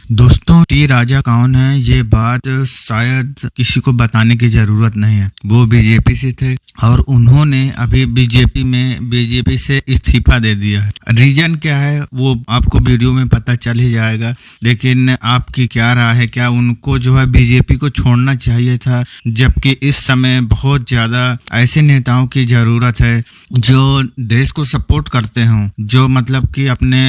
दोस्तों, टी राजा कौन है ये बात शायद किसी को बताने की जरूरत नहीं है। वो बीजेपी से थे और उन्होंने अभी बीजेपी से इस्तीफा दे दिया है। रीजन क्या है वो आपको वीडियो में पता चल ही जाएगा, लेकिन आपकी क्या राय है? क्या उनको जो है बीजेपी को छोड़ना चाहिए था? जबकि इस समय बहुत ज्यादा ऐसे नेताओं की जरूरत है जो देश को सपोर्ट करते हों, जो मतलब कि अपने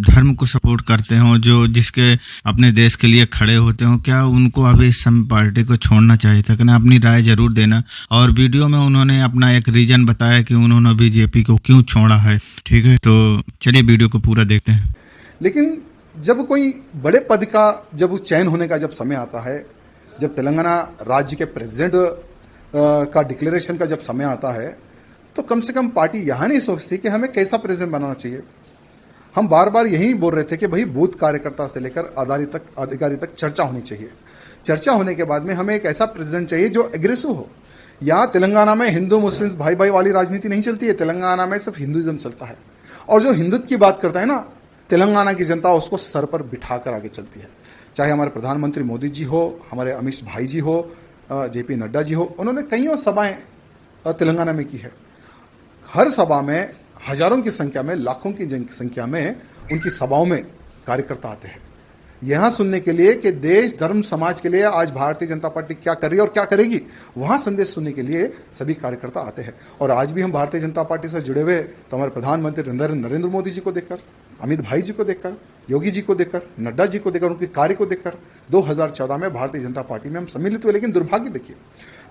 धर्म को सपोर्ट करते हों, जो जिसके अपने देश के लिए खड़े होते हो। क्या उनको अभी इस समय पार्टी को छोड़ना चाहिए था? कहना अपनी राय जरूर देना। और वीडियो में उन्होंने अपना एक रीजन बताया कि उन्होंने बीजेपी को क्यों छोड़ा है। ठीक है, तो चलिए वीडियो को पूरा देखते हैं। लेकिन जब कोई बड़े पद का जब चयन होने का जब समय आता है, जब तेलंगाना राज्य के प्रेसिडेंट का डिक्लेरेशन का जब समय आता है, तो कम से कम पार्टी यहां नहीं सोचती कि हमें कैसा प्रेसिडेंट बनाना चाहिए। हम बार बार यही बोल रहे थे कि भाई बूथ कार्यकर्ता से लेकर अधिकारी तक चर्चा होनी चाहिए। चर्चा होने के बाद में हमें एक ऐसा प्रेसिडेंट चाहिए जो एग्रेसिव हो। यहाँ तेलंगाना में हिंदू मुस्लिम भाई भाई वाली राजनीति नहीं चलती है। तेलंगाना में सिर्फ हिंदुइज्म चलता है, और जो हिंदुत्व की बात करता है ना, तेलंगाना की जनता उसको सर पर बिठाकर आगे चलती है। चाहे हमारे प्रधानमंत्री मोदी जी हो, हमारे अमित भाई जी हो, जेपी नड्डा जी हो, उन्होंने कईयों सभाएं तेलंगाना में की है। हर सभा में हजारों की संख्या में, लाखों की संख्या में उनकी सभाओं में कार्यकर्ता आते हैं यहां सुनने के लिए कि देश धर्म समाज के लिए आज भारतीय जनता पार्टी क्या कर रही है और क्या करेगी। वहां संदेश सुनने के लिए सभी कार्यकर्ता आते हैं। और आज भी हम भारतीय जनता पार्टी से जुड़े हुए तो हमारे प्रधानमंत्री नरेंद्र मोदी जी को देखकर, अमित भाई जी को देखकर, योगी जी को देखकर, नड्डा जी को देखकर, उनके कार्य को देखकर 2014 में भारतीय जनता पार्टी में हम सम्मिलित हुए। लेकिन दुर्भाग्य देखिए,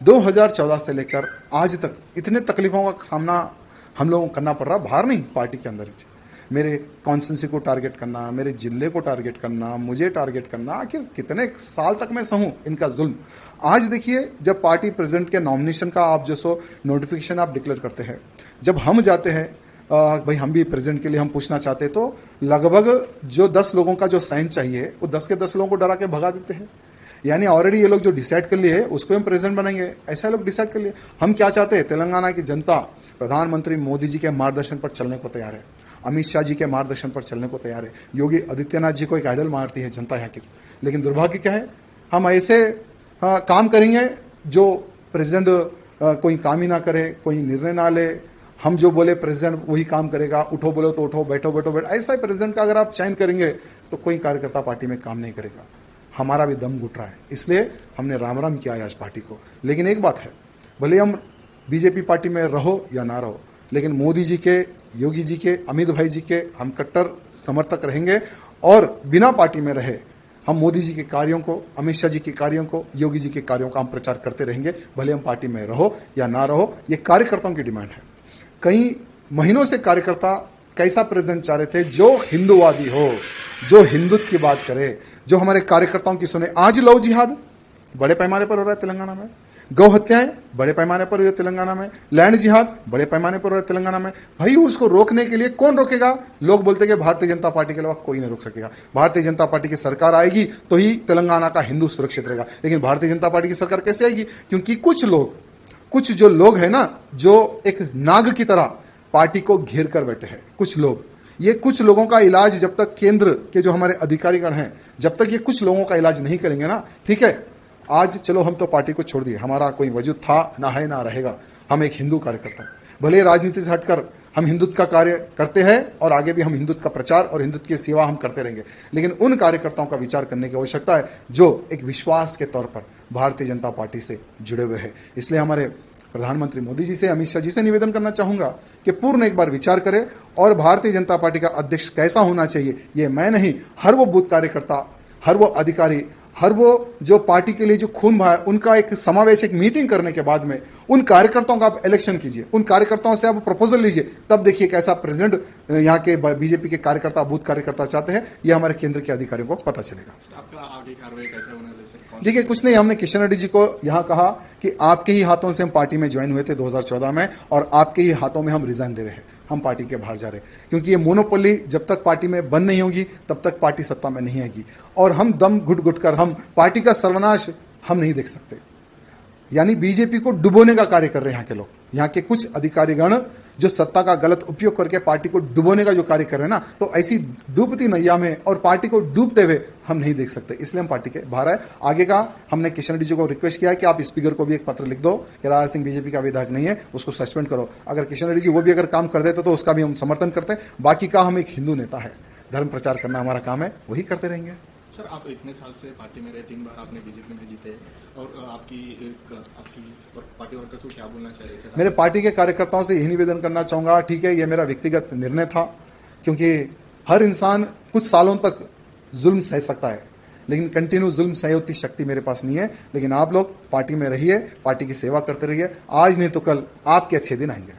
2014 से लेकर आज तक इतने तकलीफों का सामना हम लोगों को करना पड़ रहा, बाहर नहीं पार्टी के अंदर ही। मेरे कॉन्स्टिट्यूंसी को टारगेट करना, मेरे जिले को टारगेट करना, मुझे टारगेट करना, आखिर कितने साल तक मैं सहूं इनका जुल्म। आज देखिए, जब पार्टी प्रेसिडेंट के नॉमिनेशन का आप जो सो नोटिफिकेशन आप डिक्लेयर करते हैं, जब हम जाते हैं भाई हम भी प्रेसिडेंट के लिए हम पूछना चाहते हैं, तो लगभग जो 10 लोगों का जो साइन चाहिए वो 10 के 10 लोगों को डरा के भगा देते हैं। यानी ऑलरेडी ये लोग जो डिसाइड कर लिए उसको हम प्रेसिडेंट बनाएंगे, ऐसा लोग डिसाइड कर लिए। हम क्या चाहते हैं? तेलंगाना की जनता प्रधानमंत्री मोदी जी के मार्गदर्शन पर चलने को तैयार है, अमित शाह जी के मार्गदर्शन पर चलने को तैयार है, योगी आदित्यनाथ जी को एक आइडल मारती है जनता यहाँ की। लेकिन दुर्भाग्य क्या है, हम ऐसे काम करेंगे जो प्रेसिडेंट कोई काम ही ना करे, कोई निर्णय ना ले। हम जो बोले प्रेसिडेंट वही काम करेगा, उठो बोलो तो उठो, बैठो बैठो बैठो। ऐसा ही प्रेसिडेंट का अगर आप चयन करेंगे तो कोई कार्यकर्ता पार्टी में काम नहीं करेगा। हमारा भी दम घुट रहा है, इसलिए हमने राम राम किया है आज पार्टी को। लेकिन एक बात है, भले हम बीजेपी पार्टी में रहो या ना रहो, लेकिन मोदी जी के, योगी जी के, अमित भाई जी के हम कट्टर समर्थक रहेंगे। और बिना पार्टी में रहे हम मोदी जी के कार्यों को, अमित शाह जी के कार्यों को, योगी जी के कार्यों का हम प्रचार करते रहेंगे, भले हम पार्टी में रहो या ना रहो। ये कार्यकर्ताओं की डिमांड है। कई महीनों से कार्यकर्ता कैसा प्रेसिडेंट चाह रहे थे जो हिंदूवादी हो, जो हिंदुत्व की बात करे, जो हमारे कार्यकर्ताओं की सुने। आज लव जिहाद बड़े पैमाने पर हो रहा है तेलंगाना में, गौ हत्याएं बड़े पैमाने पर हो रही है तेलंगाना में, लैंड जिहाद बड़े पैमाने पर हो रहा है तेलंगाना में। भाई उसको रोकने के लिए कौन रोकेगा? लोग बोलते हैं कि भारतीय जनता पार्टी के अलावा कोई नहीं रोक सकेगा। भारतीय जनता पार्टी की सरकार आएगी तो ही तेलंगाना का हिंदू सुरक्षित रहेगा। लेकिन भारतीय जनता पार्टी की सरकार कैसे आएगी? क्योंकि कुछ जो लोग हैं ना, जो एक नाग की तरह पार्टी को घेर कर बैठे हैं कुछ लोग। ये कुछ लोगों का इलाज जब तक केंद्र के जो हमारे अधिकारीगण हैं, जब तक ये कुछ लोगों का इलाज नहीं करेंगे ना, ठीक है, आज चलो हम तो पार्टी को छोड़ दिए, हमारा कोई वजूद था ना है ना रहेगा। हम एक हिंदू कार्यकर्ता, भले राजनीति से हटकर हम हिंदुत्व का कार्य करते हैं और आगे भी हम हिंदुत्व का प्रचार और हिंदुत्व की सेवा हम करते रहेंगे। लेकिन उन कार्यकर्ताओं का विचार करने की आवश्यकता है जो एक विश्वास के तौर पर भारतीय जनता पार्टी से जुड़े हुए हैं। इसलिए हमारे प्रधानमंत्री मोदी जी से, अमित शाह जी से निवेदन करना चाहूंगा कि पूर्ण एक बार विचार करें और भारतीय जनता पार्टी का अध्यक्ष कैसा होना चाहिए, ये मैं नहीं, हर वो बूथ कार्यकर्ता, हर वो अधिकारी, हर वो जो पार्टी के लिए जो खून बहा है, उनका एक समावेश, एक मीटिंग करने के बाद में उन कार्यकर्ताओं का आप इलेक्शन कीजिए, उन कार्यकर्ताओं से आप प्रपोजल लीजिए, तब देखिए कैसा प्रेसिडेंट यहाँ के बीजेपी के कार्यकर्ता, बूथ कार्यकर्ता चाहते हैं। ये हमारे केंद्र के अधिकारियों को पता चलेगा। आपका आगे कार्रवाई कैसे होने जैसे? देखिए, कुछ नहीं, हमने किशन रेड्डी जी को यहाँ कहा कि आपके ही हाथों से हम पार्टी में ज्वाइन हुए थे 2014 में, और आपके ही हाथों में हम रिजाइन दे रहे हैं, हम पार्टी के बाहर जा रहे हैं। क्योंकि ये मोनोपोली जब तक पार्टी में बंद नहीं होगी तब तक पार्टी सत्ता में नहीं आएगी। और हम दम घुट घुट कर हम पार्टी का सर्वनाश हम नहीं देख सकते। यानी बीजेपी को डुबोने का कार्य कर रहे हैं यहाँ के लोग। यहाँ के कुछ अधिकारीगण जो सत्ता का गलत उपयोग करके पार्टी को डुबोने का जो कार्य कर रहे हैं ना, तो ऐसी डूबती नैया में और पार्टी को डूबते हुए हम नहीं देख सकते, इसलिए हम पार्टी के बाहर आए। आगे का हमने किशन रेड्डी जी को रिक्वेस्ट किया है कि आप स्पीकर को भी एक पत्र लिख दो कि राजा सिंह बीजेपी का विधायक नहीं है, उसको सस्पेंड करो। अगर किशन रेड्डी जी वो भी अगर काम कर देते तो उसका भी हम समर्थन करते हैं। बाकी का हम एक हिंदू नेता है, धर्म प्रचार करना हमारा काम है, वही करते रहेंगे। सर, आप इतने साल से पार्टी में रहे, 3 बार आपने बीजेपी में जीते, और आपकी पार्टी वर्कर्स को क्या बोलना चाहिए सर? मेरे पार्टी के कार्यकर्ताओं से यही निवेदन करना चाहूंगा, ठीक है, ये मेरा व्यक्तिगत निर्णय था, क्योंकि हर इंसान कुछ सालों तक जुल्म सह सकता है, लेकिन कंटिन्यू जुल्म सहे उतनी शक्ति मेरे पास नहीं है। लेकिन आप लोग पार्टी में रहिए, पार्टी की सेवा करते रहिए, आज नहीं तो कल आपके अच्छे दिन आएंगे।